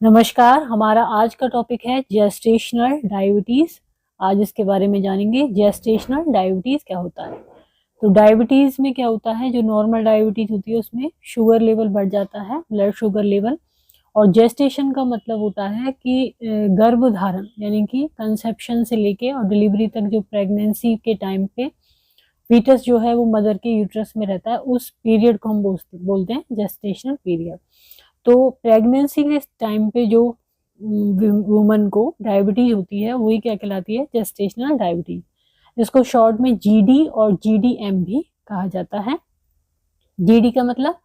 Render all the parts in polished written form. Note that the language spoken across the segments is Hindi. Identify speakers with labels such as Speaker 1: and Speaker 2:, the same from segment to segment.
Speaker 1: नमस्कार। हमारा आज का टॉपिक है जेस्टेशनल डायबिटीज। आज इसके बारे में जानेंगे जेस्टेशनल डायबिटीज क्या होता है। तो डायबिटीज में क्या होता है, जो नॉर्मल डायबिटीज होती है उसमें शुगर लेवल बढ़ जाता है, ब्लड शुगर लेवल। और जेस्टेशन का मतलब होता है कि गर्भधारण यानी कि कंसेप्शन से लेके और डिलीवरी तक, जो प्रेगनेंसी के टाइम पे फीटस जो है वो मदर के यूट्रस में रहता है, उस पीरियड को हम बोलते हैं जेस्टेशनल पीरियड। तो प्रेगनेंसी के टाइम पे जो वुमन को डायबिटीज होती है वही क्या कहलाती है, जेस्टेशनल डायबिटीज। इसको शॉर्ट में जीडी और जीडीएम भी कहा जाता है। जीडी का मतलब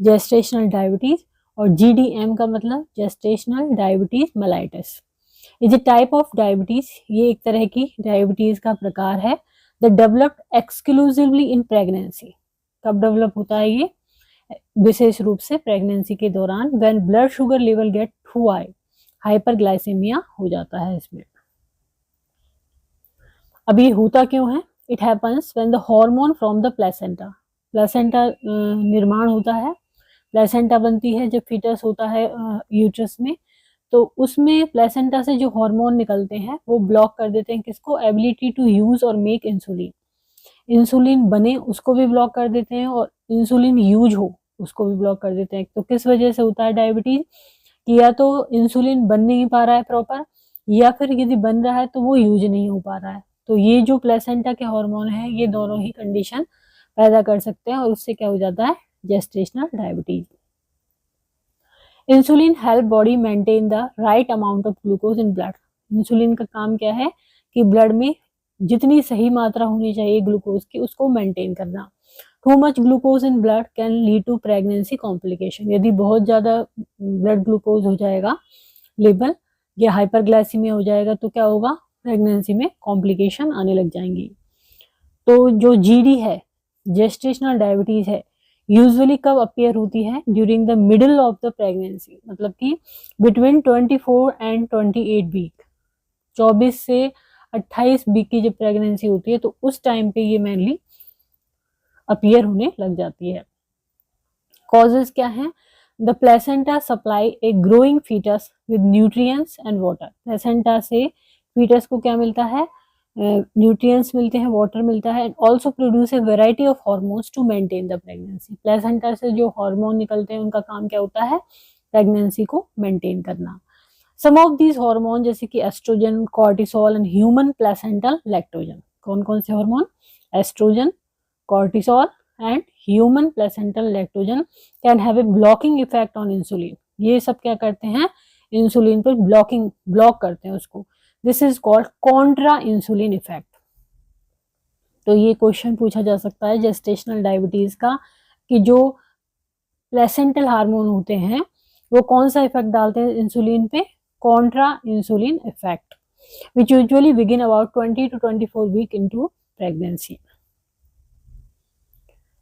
Speaker 1: जेस्टेशनल डायबिटीज और जीडीएम का मतलब gestational diabetes mellitus. Is a type of diabetes, ये एक तरह की डायबिटीज का प्रकार है। The developed exclusively in pregnancy. कब डेवलप होता है ये? विशेष रूप से प्रेगनेंसी के दौरान, when blood sugar level get too high, hyperglycaemia हो जाता है इसमें। अब ये होता क्यों है? It happens when the hormone from the placenta, placenta निर्माण होता है, प्लेसेंटा बनती है जब फीटस होता है यूट्रस में। तो उसमें प्लेसेंटा से जो हार्मोन निकलते हैं वो ब्लॉक कर देते हैं किसको? एबिलिटी टू यूज और मेक इंसुलिन। इंसुलिन बने उसको भी ब्लॉक कर देते हैं और इंसुलिन यूज हो उसको भी ब्लॉक कर देते हैं। तो किस वजह से होता है डायबिटीज? कि या तो इंसुलिन बन नहीं पा रहा है प्रॉपर, या फिर यदि बन रहा है तो वो यूज नहीं हो पा रहा है। तो ये जो प्लेसेंटा के हार्मोन है ये दोनों ही कंडीशन पैदा कर सकते हैं और उससे क्या हो जाता है? Gestational diabetes. Insulin help body maintain the right amount of glucose in blood. Insulin का काम क्या है? कि ब्लड में जितनी सही मात्रा होनी चाहिए ग्लूकोज की उसको मेंटेन करना। Too much glucose in blood can lead to pregnancy complication. यदि बहुत ज्यादा ब्लड ग्लूकोज हो जाएगा लेवल, या हाइपरग्लाइसीमिया हो जाएगा तो क्या होगा? प्रेगनेंसी में कॉम्प्लिकेशन आने लग जाएंगी। तो जो जीडी है, जेस्टेशनल डायबिटीज है, यूजुअली कब अपियर होती है? During the middle of the pregnancy, मतलब कि बिटवीन 24 एंड 28 वीक। 24 से 28 वीक की जब प्रेगनेंसी होती है तो उस टाइम पे ये मेनली अपियर होने लग जाती है। कॉजेज क्या है? The placenta supply a growing foetus with nutrients and water. Placenta से फीटस को क्या मिलता है? न्यूट्रिएंट्स मिलते हैं, वाटर मिलता है, and also produce a variety of hormones to maintain the pregnancy. Placenta से जो हार्मोन निकलते हैं उनका काम क्या होता है? प्रेगनेंसी को मेंटेन करना। सम ऑफ दीज हार्मोन जैसे कि oestrogen, cortisol and human placental lactogen. कौन कौन से hormone? Oestrogen, cortisol and human placental lactogen can have a blocking effect on insulin। ये सब क्या करते हैं? इंसुलिन पर ब्लॉक करते हैं उसको। This is called Contra insulin effect. तो ये क्वेश्चन पूछा जा सकता है जेस्टेशनल डायबिटीज का कि जो प्लेसेंटल हार्मोन होते हैं वो कौन सा इफेक्ट डालते हैं इंसुलिन पे? Contra insulin effect, which usually begin about 20 to 24 week into pregnancy.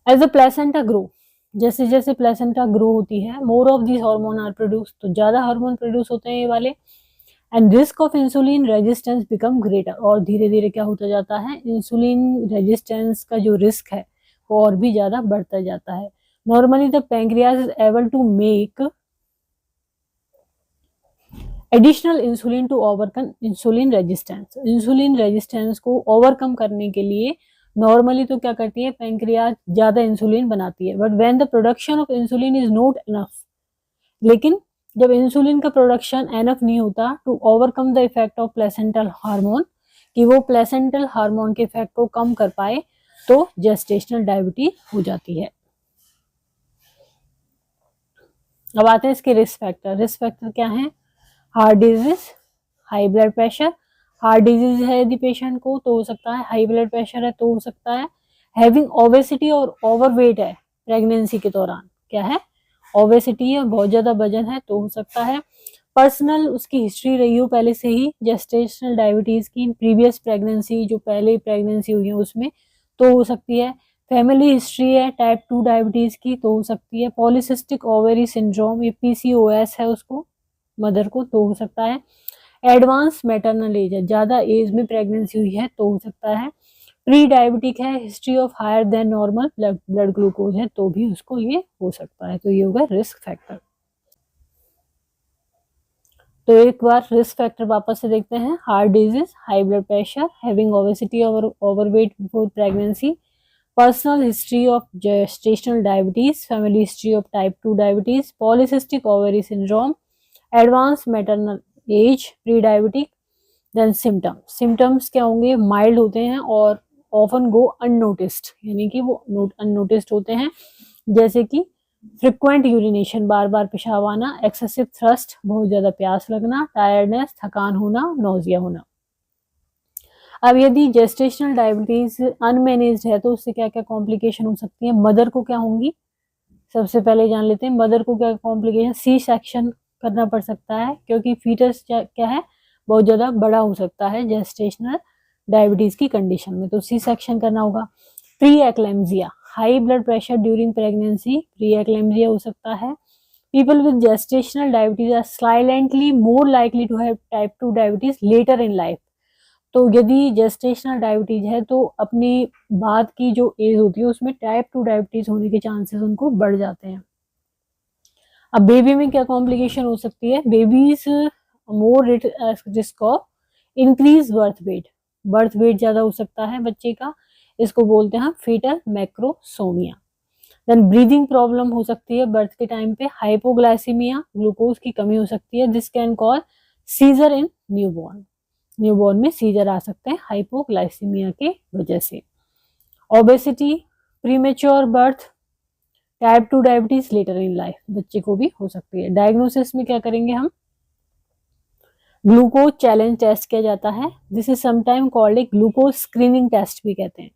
Speaker 1: As the placenta grow, जैसे जैसे प्लेसेंटा ग्रो होती है, more of this hormone are produce, तो ज्यादा हार्मोन प्रोड्यूस होते हैं ये वाले। And risk of insulin resistance become greater, और धीरे धीरे क्या होता जाता है? इंसुलिन रेजिस्टेंस का जो रिस्क है वो और भी ज्यादा बढ़ता जाता है। Normally the pancreas is able to make additional insulin to overcome insulin resistance. Insulin resistance को ओवरकम करने के लिए नॉर्मली तो क्या करती है? पैंक्रियाज ज्यादा इंसुलिन बनाती है, but when the production of insulin is not enough, लेकिन जब इंसुलिन का प्रोडक्शन एनफ नहीं होता to overcome the effect of placental hormone, कि वो प्लेसेंटल हार्मोन के इफेक्ट को कम कर पाए, तो जेस्टेशनल डायबिटीज हो जाती है। अब आते हैं इसके रिस्क फैक्टर। रिस्क फैक्टर क्या है? Heart disease, high blood pressure. Heart disease है यदि पेशेंट को तो हो सकता है, हाई ब्लड प्रेशर है तो हो सकता है, हैविंग ओबेसिटी और ओवरवेट है प्रेगनेंसी के दौरान, क्या है? ओबेसिटी है, बहुत ज्यादा वजन है तो हो सकता है। पर्सनल उसकी हिस्ट्री रही हो पहले से ही जेस्टेशनल डायबिटीज की, प्रीवियस प्रेगनेंसी, जो पहले प्रेगनेंसी हुई है उसमें, तो हो सकती है। फैमिली हिस्ट्री है टाइप 2 डायबिटीज की तो हो सकती है। पॉलीसिस्टिक ओवेरी सिंड्रोम, ये पीसीओएस है उसको, मदर को, तो हो सकता है। एडवांस मैटरनल एज है, ज्यादा एज में प्रेगनेंसी हुई है तो हो सकता है। प्री डायबिटिक है, history of higher than normal blood glucose है तो भी उसको ये हो सकता है। तो ये होगा रिस्क फैक्टर। तो एक बार रिस्क फैक्टर वापस से देखते हैं। Heart disease, high blood pressure, having obesity और overweight before pregnancy, personal history of gestational diabetes, family history of type 2 diabetes, polycystic ovary syndrome, advance maternal age, pre diabetic. Then symptoms क्या होंगे, माइल्ड होते हैं और ऑफन गो अननोटिस्ड, यानी कि वो अननोटिस्ड होते हैं, जैसे कि फ्रिक्वेंट यूरिनेशन, बार बार पेशाब आना, एक्सेसिव थ्रस्ट, बहुत ज्यादा प्यास लगना, टायर्डनेस, थकान होना, नोजिया होना। अब यदि जेस्टेशनल डायबिटीज अनमैनेज्ड है तो उससे क्या क्या कॉम्प्लिकेशन हो सकती है। मदर को क्या होंगी, सबसे पहले जान लेते हैं मदर को क्या कॉम्प्लिकेशन। सी सेक्शन करना पड़ सकता है, क्योंकि फीटस क्या है, बहुत ज्यादा बड़ा हो सकता है जेस्टेशनल डायबिटीज की कंडीशन में, तो सी सेक्शन करना होगा। Pre eclampsia, high blood pressure during pregnancy, pre eclampsia हो सकता है। People with gestational diabetes are silently more likely to have type 2 diabetes later in life. तो यदि जेस्टेशनल डायबिटीज है तो अपनी बाद की जो एज होती है उसमें टाइप 2 डायबिटीज होने के चांसेस उनको बढ़ जाते हैं। अब बेबी में क्या कॉम्प्लिकेशन हो सकती है, babies more risk of increase birth weight ज्यादा हो सकता है बच्चे का, इसको बोलते हैं fetal macrosomia. Then breathing problem हो सकती है बर्थ के टाइम पे, हाइपोग्लाइसीमिया, ग्लूकोज की कमी हो सकती है, this can cause seizure in newborn में सीजर आ सकते हैं हाइपोग्लाइसीमिया के वजह से। Obesity, premature birth, type 2 diabetes later in life, बच्चे को भी हो सकती है। डायग्नोसिस में क्या करेंगे हम, ग्लूकोज चैलेंज टेस्ट किया जाता है, this is sometime called a glucose screening test भी कहते हैं।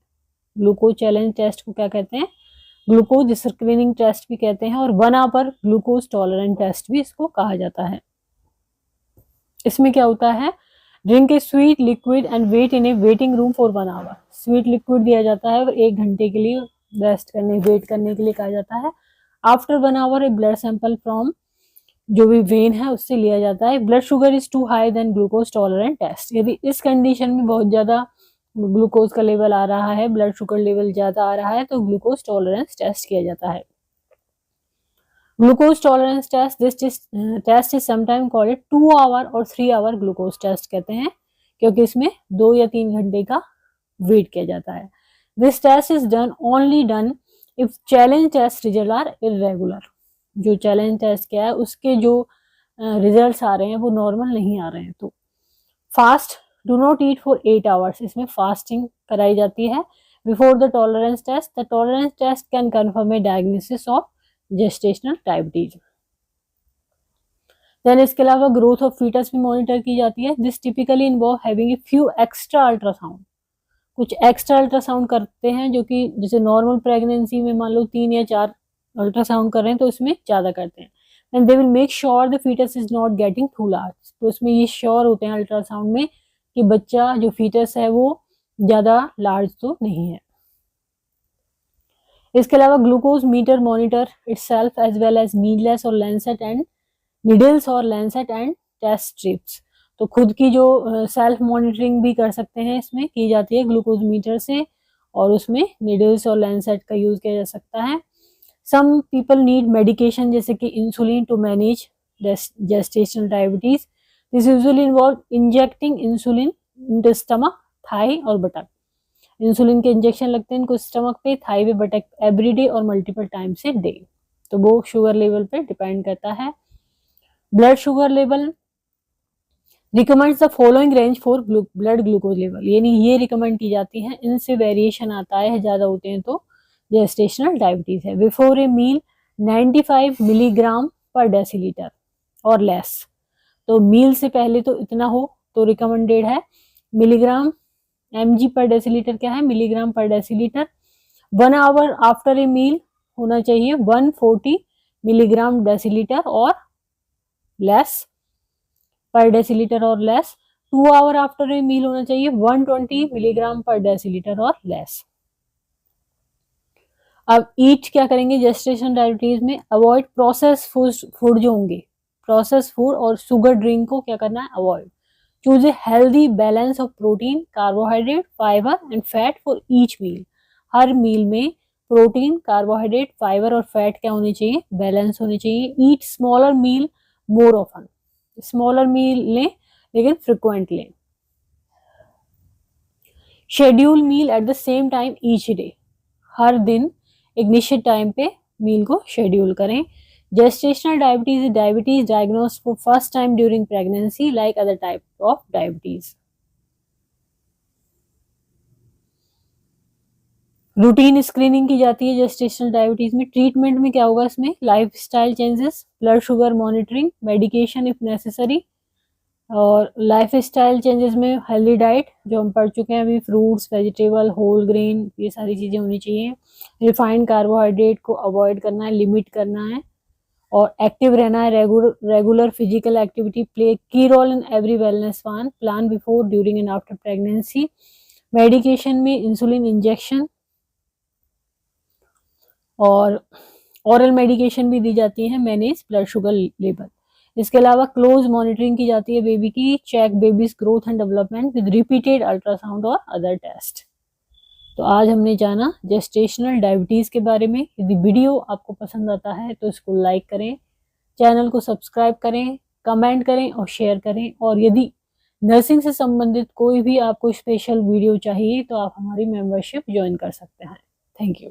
Speaker 1: ग्लूकोज चैलेंज टेस्ट को क्या कहते हैं, ग्लूकोज स्क्रीनिंग टेस्ट भी कहते हैं, और 1 आवर ग्लूकोज टॉलरेंट टेस्ट भी इसको कहा जाता है। इसमें क्या होता है, drink a sweet liquid and wait in a waiting room for 1 hour. Sweet liquid दिया जाता है और 1 घंटे के लिए वेट करने के लिए कहा जाता है। After 1 hour a blood sample from जो भी वेन है उससे लिया जाता है। Blood sugar is too high then glucose tolerant test, यदि इस कंडीशन में बहुत ज्यादा ग्लूकोज का लेवल आ रहा है, ब्लड शुगर लेवल ज्यादा आ रहा है, तो ग्लूकोज टॉलरेंस टेस्ट किया जाता है। Glucose tolerance test, this test is sometime called 2 hour और 3 आवर ग्लूकोज टेस्ट कहते हैं, क्योंकि इसमें 2 या 3 घंटे का वेट किया जाता है। This test is only done if challenge test result are irregular. जो चैलेंज टेस्ट क्या है उसके जो रिजल्ट्स आ रहे हैं वो नॉर्मल नहीं आ रहे हैं। तो fast, do not eat for 8 hours, इसमें फास्टिंग कराई जाती है before the tolerance test. The tolerance test can confirm a diagnosis of gestational diabetes. Then इसके अलावा ग्रोथ ऑफ फीटस भी मॉनिटर की जाती है, this typically involve having a few extra ultrasound. कुछ एक्स्ट्रा अल्ट्रासाउंड करते हैं जो कि जैसे नॉर्मल प्रेगनेंसी में मान लो 3 या 4 अल्ट्रासाउंड कर रहे हैं तो इसमें ज्यादा करते हैं। And they will make sure the fetus is not getting too large, तो इसमें ये श्योर होते हैं अल्ट्रासाउंड में कि बच्चा जो फीटस है वो ज्यादा लार्ज तो नहीं है। इसके अलावा glucose meter monitor itself as well as needless और लैंसेट एंड नीडल्स और लैंसेट एंड टेस्ट स्ट्रिप्स, तो खुद की जो सेल्फ मॉनिटरिंग भी कर सकते हैं, इसमें की जाती है ग्लूकोज मीटर से, और उसमें नीडल्स और लैंसेट का यूज किया जा सकता है। सम पीपल नीड मेडिकेशन जैसे कि insulin to manage gestational diabetes, this usually involve injecting insulin into stomach, thigh और बटक। इंसुलिन के इंजेक्शन लगते हैं इनको स्टमक पे, थाई पे, बटक एवरीडे और मल्टीपल टाइम्स ए डे, तो वो शुगर लेवल पे डिपेंड करता है। Blood sugar level recommends the following range for blood glucose level, यानी ये रिकमेंड की जाती है, इनसे वेरिएशन आता है, ज्यादा होते हैं तो जेस्टेशनल डायबिटीज है। बिफोर ए मील 95 मिलीग्राम पर डेसीलीटर और लेस, तो मील से पहले तो इतना हो तो रिकमेंडेड है। मिलीग्राम, mg पर डेसीलीटर क्या है, मिलीग्राम पर डेसीलीटर। 1 आवर आफ्टर ए मील होना चाहिए 140 मिलीग्राम डेसीलीटर और लेस पर डेसीलीटर और लेस। 2 आवर आफ्टर ए मील होना चाहिए 120 मिलीग्राम पर डेसीलीटर और लेस। अब ईट क्या करेंगे जेस्टेशन डायबिटीज में, अवॉइड प्रोसेस फूड जो होंगे, प्रोसेस फूड और शुगर ड्रिंक को क्या करना है, avoid. Choose a healthy balance of protein, carbohydrate, fibre and fat for each meal. हर मील में प्रोटीन, कार्बोहाइड्रेट, फाइबर और फैट क्या होने चाहिए, बैलेंस होने चाहिए। Eat smaller meal more often, smaller meal लें लेकिन फ्रिक्वेंट लें। Schedule meal at the same time each day, हर दिन एक निश्चित टाइम पे मील को शेड्यूल करें। Gestational diabetes is diabetes diagnosed for first time during pregnancy like other type of diabetes. Routine screening की जाती है जेस्टेशनल डायबिटीज में। ट्रीटमेंट में क्या होगा इसमें, lifestyle changes, blood sugar monitoring, medication if necessary. और लाइफस्टाइल चेंजेस में हेल्दी डाइट जो हम पढ़ चुके हैं अभी, फ्रूट्स, वेजिटेबल, होल ग्रेन, ये सारी चीज़ें होनी चाहिए। रिफाइंड कार्बोहाइड्रेट को अवॉइड करना है, लिमिट करना है, और एक्टिव रहना है। Regular physical activity play key role in every wellness plan before, during and after pregnancy. Medication में इंसुलिन इंजेक्शन और ऑरल मेडिकेशन भी दी जाती है, मैनेज ब्लड शुगर लेवल। इसके अलावा क्लोज मॉनिटरिंग की जाती है बेबी की, check baby's growth and development with repeated ultrasound और अदर टेस्ट। तो आज हमने जाना जेस्टेशनल डायबिटीज के बारे में। यदि वीडियो आपको पसंद आता है तो इसको लाइक करें, चैनल को सब्सक्राइब करें, कमेंट करें और शेयर करें। और यदि नर्सिंग से संबंधित कोई भी आपको स्पेशल वीडियो चाहिए तो आप हमारी मेंबरशिप ज्वाइन कर सकते हैं। Thank you.